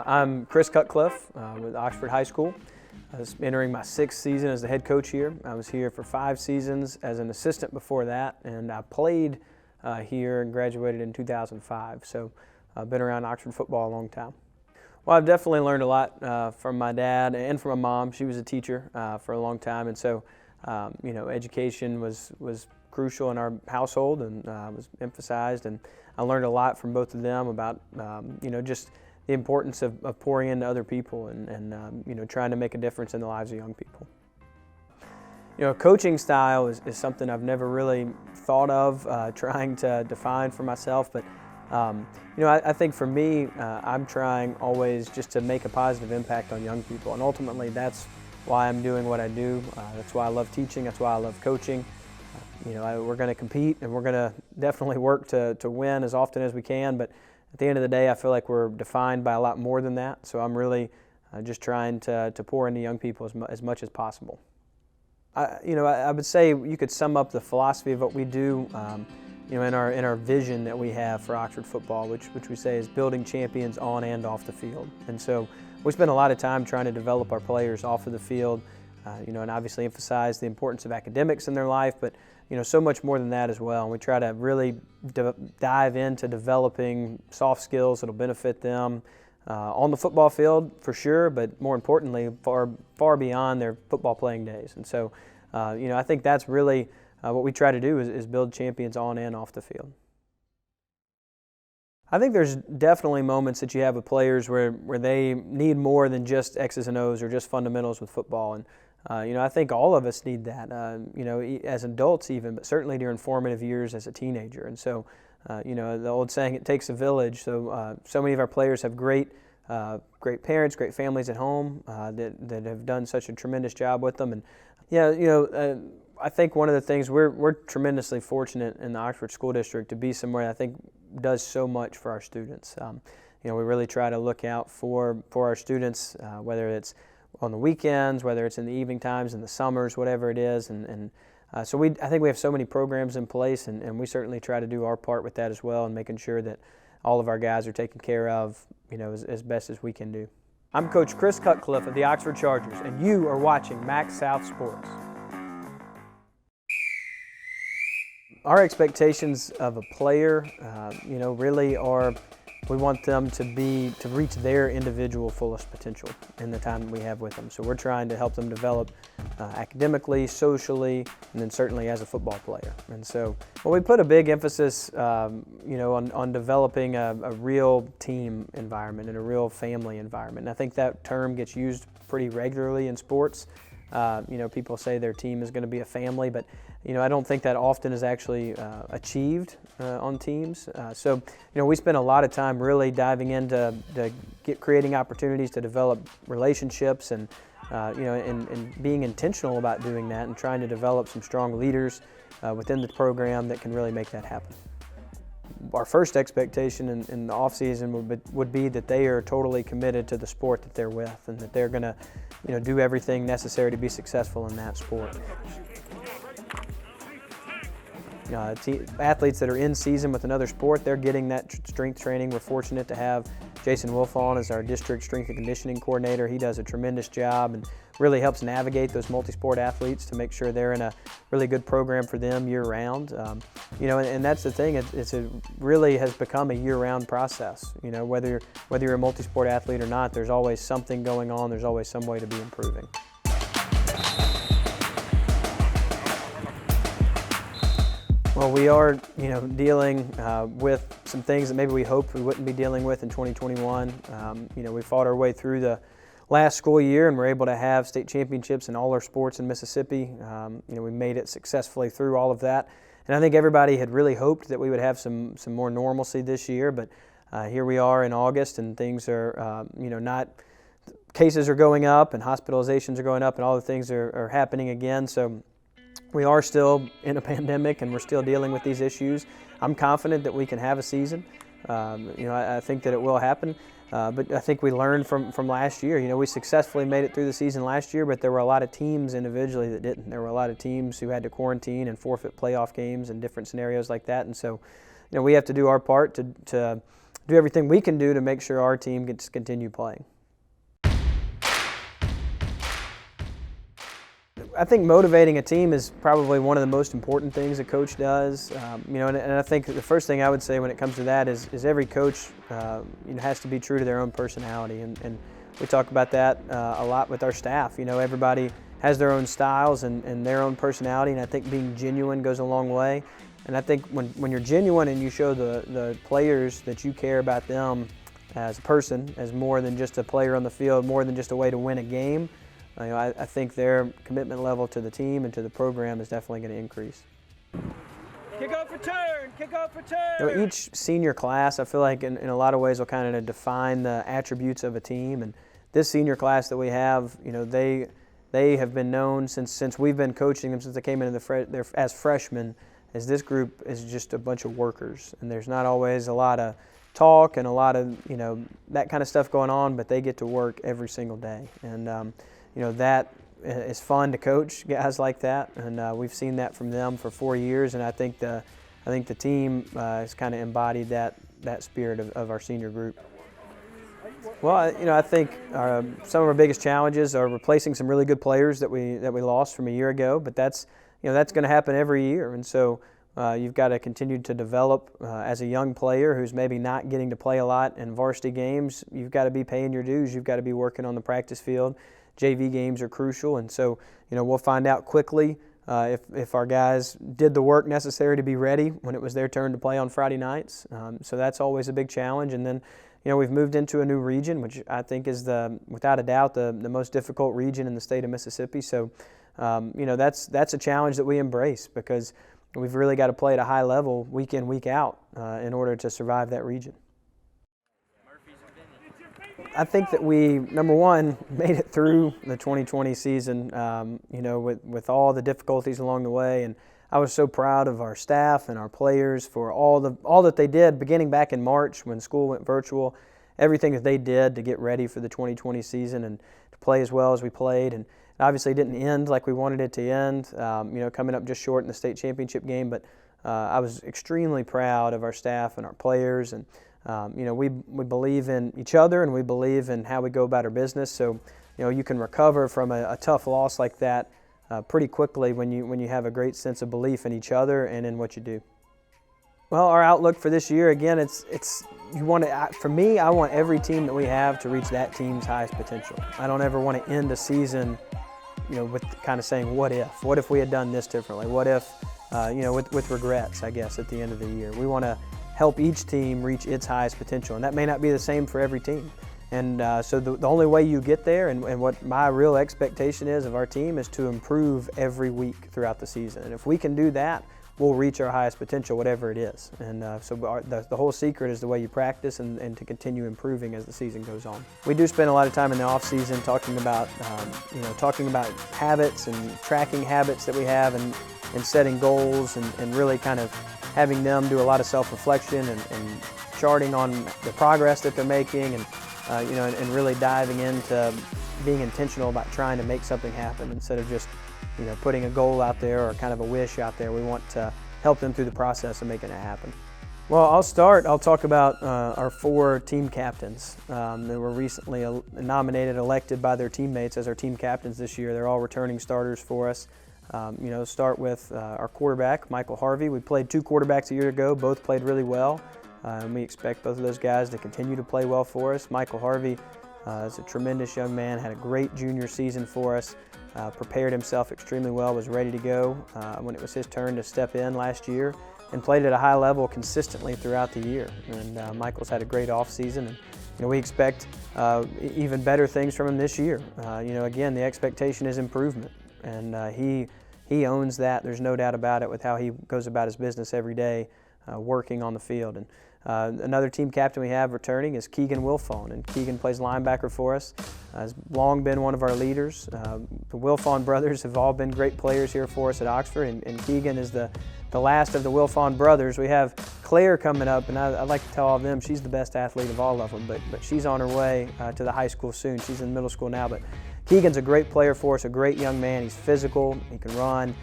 I'm Chris Cutcliffe with Oxford High School. I was entering my 6th season as the head coach here. I was here for 5 seasons as an assistant before that, and I played here and graduated in 2005. So I've been around Oxford football a long time. Well, I've definitely learned a lot from my dad and from my mom. She was a teacher for a long time, and so education was crucial in our household and was emphasized. And I learned a lot from both of them about just the importance of pouring into other people and trying to make a difference in the lives of young people. Coaching style is something I've never really thought of trying to define for myself, but I think for me, I'm trying always just to make a positive impact on young people, and ultimately that's why I'm doing what I do. That's why I love teaching, that's why I love coaching. We're going to compete and we're going to definitely work to win as often as we can, but at the end of the day, I feel like we're defined by a lot more than that, so I'm really just trying to pour into young people as much as possible. I would say you could sum up the philosophy of what we do in our vision that we have for Oxford football, which we say is building champions on and off the field. And so we spend a lot of time trying to develop our players off of the field, and obviously emphasize the importance of academics in their life, but so much more than that as well. And we try to really dive into developing soft skills that'll benefit them on the football field for sure, but more importantly, far beyond their football playing days. And so, I think that's really what we try to do is build champions on and off the field. I think there's definitely moments that you have with players where they need more than just X's and O's or just fundamentals with football. And I think all of us need that, as adults even, but certainly during formative years as a teenager. And so, the old saying, it takes a village. So many of our players have great parents, great families at home that have done such a tremendous job with them. And I think one of the things we're tremendously fortunate in the Oxford School District to be somewhere that I think does so much for our students. We really try to look out for our students, whether it's on the weekends, whether it's in the evening times, in the summers, whatever it is. So I think we have so many programs in place, and we certainly try to do our part with that as well, and making sure that all of our guys are taken care of, as best as we can do. I'm Coach Chris Cutcliffe of the Oxford Chargers, and you are watching Max South Sports. Our expectations of a player, really are, we want them to reach their individual fullest potential in the time that we have with them. So we're trying to help them develop academically, socially, and then certainly as a football player. And so, we put a big emphasis, on developing a real team environment and a real family environment. And I think that term gets used pretty regularly in sports. People say their team is going to be a family, but I don't think that often is actually achieved on teams. So we spend a lot of time really diving into creating opportunities to develop relationships and being intentional about doing that and trying to develop some strong leaders within the program that can really make that happen. Our first expectation in the off-season would be that they are totally committed to the sport that they're with, and that they're going to do everything necessary to be successful in that sport. Athletes that are in season with another sport, they're getting that strength training. We're fortunate to have Jason Wolf on as our district strength and conditioning coordinator. He does a tremendous job and really helps navigate those multi-sport athletes to make sure they're in a really good program for them year-round. And that's the thing, it really has become a year-round process. Whether you're a multi-sport athlete or not, there's always something going on, there's always some way to be improving. Well, we are, dealing with some things that maybe we hoped we wouldn't be dealing with in 2021. We fought our way through the last school year and were able to have state championships in all our sports in Mississippi. We made it successfully through all of that. And I think everybody had really hoped that we would have some more normalcy this year, but here we are in August and things are, cases are going up and hospitalizations are going up and all the things are happening again. So we are still in a pandemic and we're still dealing with these issues. I'm confident that we can have a season. I think that it will happen. But I think we learned from last year. We successfully made it through the season last year, but there were a lot of teams individually that didn't. There were a lot of teams who had to quarantine and forfeit playoff games and different scenarios like that. And so, we have to do our part to do everything we can do to make sure our team gets to continue playing. I think motivating a team is probably one of the most important things a coach does. And I think the first thing I would say when it comes to that is every coach has to be true to their own personality, and we talk about that a lot with our staff. Everybody has their own styles and their own personality, and I think being genuine goes a long way. And I think when you're genuine and you show the players that you care about them as a person, as more than just a player on the field, more than just a way to win a game, I think their commitment level to the team and to the program is definitely going to increase. Kick off return, kick off return. Each senior class, I feel like in a lot of ways will kind of define the attributes of a team. And this senior class that we have, they have been known since we've been coaching them since they came into as freshmen, as this group is just a bunch of workers. And there's not always a lot of talk and a lot of that kind of stuff going on, but they get to work every single day. And that is fun to coach guys like that, and we've seen that from them for 4 years, and I think the team has kind of embodied that spirit of our senior group. Well, I think some of our biggest challenges are replacing some really good players that we lost from a year ago, but that's going to happen every year, and so you've got to continue to develop as a young player who's maybe not getting to play a lot in varsity games. You've got to be paying your dues. You've got to be working on the practice field. JV games are crucial, and so we'll find out quickly if our guys did the work necessary to be ready when it was their turn to play on Friday nights. So that's always a big challenge. And then we've moved into a new region, which I think is without a doubt the most difficult region in the state of Mississippi. So that's a challenge that we embrace, because we've really got to play at a high level week in, week out in order to survive that region. I think that we, number one, made it through the 2020 season, with all the difficulties along the way, and I was so proud of our staff and our players for all that they did, beginning back in March when school went virtual, everything that they did to get ready for the 2020 season and to play as well as we played. And it obviously didn't end like we wanted it to end, coming up just short in the state championship game, but I was extremely proud of our staff and our players, and we believe in each other, and we believe in how we go about our business. So, you can recover from a tough loss like that pretty quickly when you have a great sense of belief in each other and in what you do. Well, our outlook for this year, again, for me, I want every team that we have to reach that team's highest potential. I don't ever want to end the season, with kind of saying, what if we had done this differently? What if, with regrets, I guess, at the end of the year. We want to help each team reach its highest potential, and that may not be the same for every team. And so the only way you get there, and what my real expectation is of our team, is to improve every week throughout the season. And if we can do that, we'll reach our highest potential, whatever it is. And so the whole secret is the way you practice and to continue improving as the season goes on. We do spend a lot of time in the off season talking about habits and tracking habits that we have, and setting goals, and really kind of having them do a lot of self-reflection and charting on the progress that they're making, and really diving into being intentional about trying to make something happen instead of just putting a goal out there or kind of a wish out there. We want to help them through the process of making it happen. Well, I'll talk about our 4 team captains that were recently elected by their teammates as our team captains this year. They're all returning starters for us. Start with our quarterback, Michael Harvey. We played 2 quarterbacks a year ago. Both played really well. And we expect both of those guys to continue to play well for us. Michael Harvey is a tremendous young man, had a great junior season for us, prepared himself extremely well, was ready to go when it was his turn to step in last year, and played at a high level consistently throughout the year. And Michael's had a great offseason, and we expect even better things from him this year. Again, the expectation is improvement, and he owns that. There's no doubt about it with how he goes about his business every day, working on the field. And another team captain we have returning is Keegan Wilfon, and Keegan plays linebacker for us. Has long been one of our leaders. The Wilfon brothers have all been great players here for us at Oxford, and Keegan is the last of the Wilfon brothers. We have Claire coming up, and I like to tell all of them she's the best athlete of all of them, but she's on her way to the high school soon. She's in middle school now, but Keegan's a great player for us, a great young man. He's physical, he can run.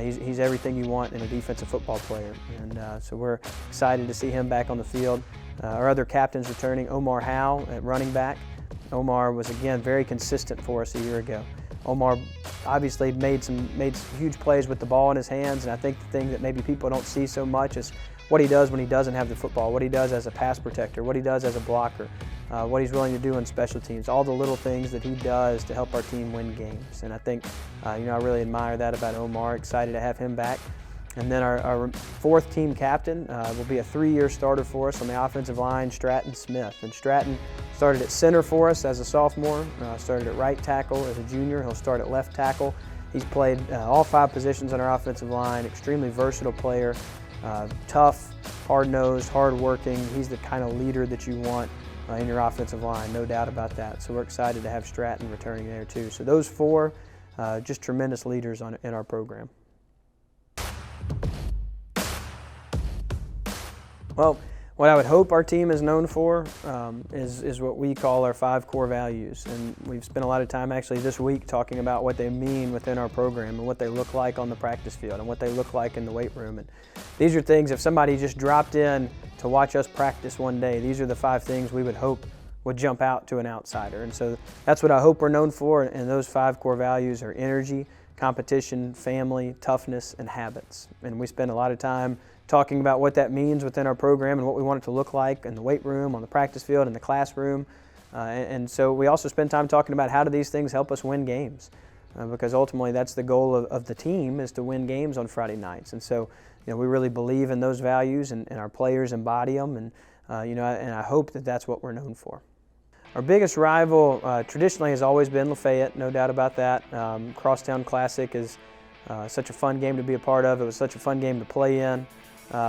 He's everything you want in a defensive football player, and so we're excited to see him back on the field. Our other captains returning, Omar Howe at running back. Omar was, again, very consistent for us a year ago. Omar obviously made some huge plays with the ball in his hands, and I think the thing that maybe people don't see so much is what he does when he doesn't have the football, what he does as a pass protector, what he does as a blocker, what he's willing to do in special teams, all the little things that he does to help our team win games. And I think, I really admire that about Omar. Excited to have him back. And then our fourth team captain will be a 3-year starter for us on the offensive line, Stratton Smith. And Stratton started at center for us as a sophomore, started at right tackle as a junior. He'll start at left tackle. He's played all 5 positions on our offensive line, extremely versatile player, tough, hard-nosed, hard-working. He's the kind of leader that you want in your offensive line, no doubt about that. So we're excited to have Stratton returning there too. So those 4, just tremendous leaders in our program. Well, what I would hope our team is known for is what we call our 5 core values. And we've spent a lot of time actually this week talking about what they mean within our program and what they look like on the practice field and what they look like in the weight room. And these are things, if somebody just dropped in to watch us practice one day, these are the 5 things we would hope would jump out to an outsider. And so that's what I hope we're known for. And those 5 core values are energy, competition, family, toughness, and habits. And we spend a lot of time talking about what that means within our program and what we want it to look like in the weight room, on the practice field, in the classroom. And so we also spend time talking about how do these things help us win games, because ultimately that's the goal of the team, is to win games on Friday nights. And so we really believe in those values, and our players embody them, and I hope that that's what we're known for. Our biggest rival traditionally has always been Lafayette, no doubt about that. Crosstown Classic is such a fun game to be a part of. It was such a fun game to play in.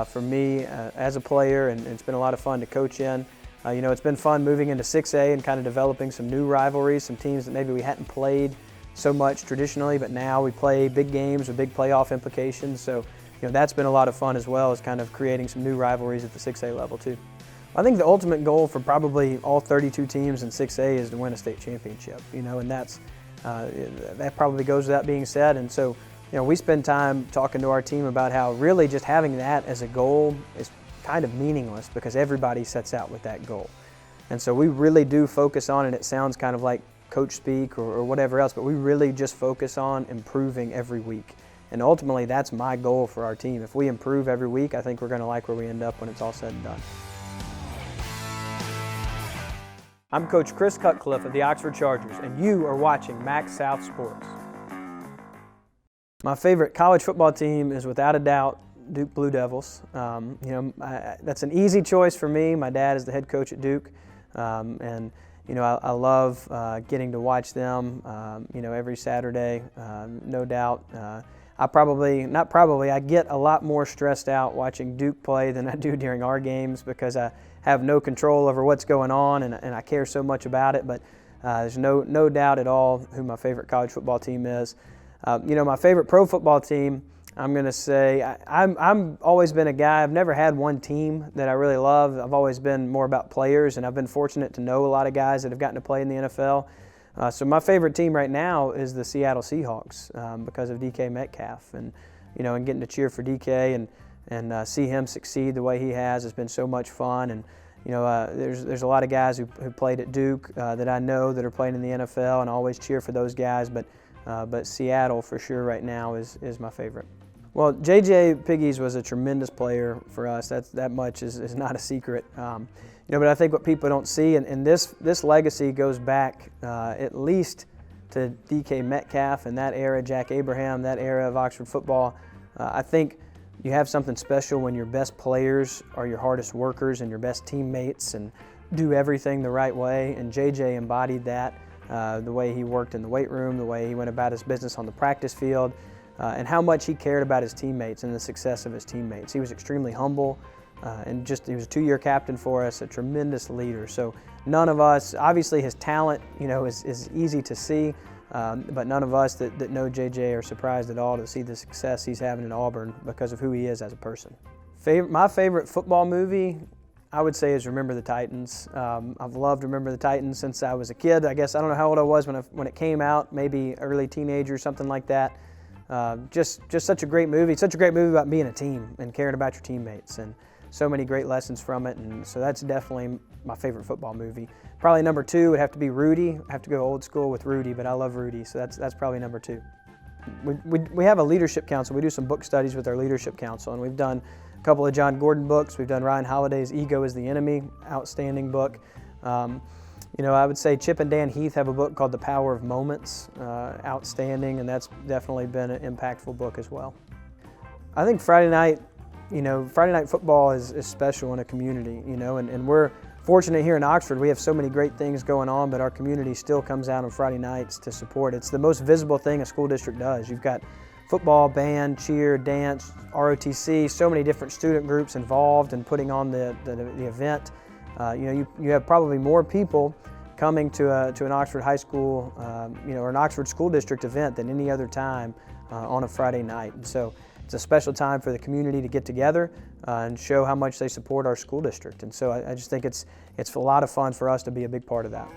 For me as a player, and it's been a lot of fun to coach in. It's been fun moving into 6A and kind of developing some new rivalries, some teams that maybe we hadn't played so much traditionally, but now we play big games with big playoff implications. So that's been a lot of fun as well, as kind of creating some new rivalries at the 6A level too. I think the ultimate goal for probably all 32 teams in 6A is to win a state championship, and that probably goes without being said. And so we spend time talking to our team about how really just having that as a goal is kind of meaningless, because everybody sets out with that goal. And so we really do focus on, and it sounds kind of like coach speak or whatever else, but we really just focus on improving every week. And ultimately, that's my goal for our team. If we improve every week, I think we're going to like where we end up when it's all said and done. I'm Coach Chris Cutcliffe of the Oxford Chargers, and you are watching Max South Sports. My favorite college football team is without a doubt Duke Blue Devils. That's an easy choice for me. My dad is the head coach at Duke, and I love getting to watch them. Every Saturday, no doubt. I get a lot more stressed out watching Duke play than I do during our games, because I have no control over what's going on, and I care so much about it. But there's no doubt at all who my favorite college football team is. My favorite pro football team, I'm going to say, I'm always been a guy, I've never had one team that I really love. I've always been more about players, and I've been fortunate to know a lot of guys that have gotten to play in the NFL. So my favorite team right now is the Seattle Seahawks, because of DK Metcalf, and getting to cheer for DK and see him succeed the way he has been so much fun. And there's a lot of guys who played at Duke that I know that are playing in the NFL, and I always cheer for those guys. But Seattle for sure right now is my favorite. Well, J.J. Piggies was a tremendous player for us. That much is not a secret. But I think what people don't see, and this legacy goes back at least to DK Metcalf and that era, Jack Abraham, that era of Oxford football. I think you have something special when your best players are your hardest workers and your best teammates and do everything the right way. And J.J. embodied that. The way he worked in the weight room, the way he went about his business on the practice field, and how much he cared about his teammates and the success of his teammates. He was extremely humble, and he was a 2-year captain for us, a tremendous leader. So none of us, obviously his talent, is easy to see, but none of us that know JJ are surprised at all to see the success he's having at Auburn because of who he is as a person. My favorite football movie, I would say, is Remember the Titans. I've loved Remember the Titans since I was a kid. I guess I don't know how old I was when it came out, maybe early teenager, something like that. Just such a great movie. It's such a great movie about being a team and caring about your teammates. And so many great lessons from it, and so that's definitely my favorite football movie. Probably number 2 would have to be Rudy. I have to go old school with Rudy, but I love Rudy, so that's probably number 2. We have a leadership council. We do some book studies with our leadership council, and we've done a couple of John Gordon books. We've done Ryan Holiday's Ego is the Enemy, outstanding book. I would say Chip and Dan Heath have a book called The Power of Moments, outstanding, and that's definitely been an impactful book as well. I think Friday night football is special in a community, and we're fortunate here in Oxford. We have so many great things going on, but our community still comes out on Friday nights to support. It's the most visible thing a school district does. You've got football, band, cheer, dance, ROTC, so many different student groups involved in putting on the event. You have probably more people coming to an Oxford high school, or an Oxford school district event than any other time on a Friday night. And so it's a special time for the community to get together and show how much they support our school district. And so I just think it's a lot of fun for us to be a big part of that.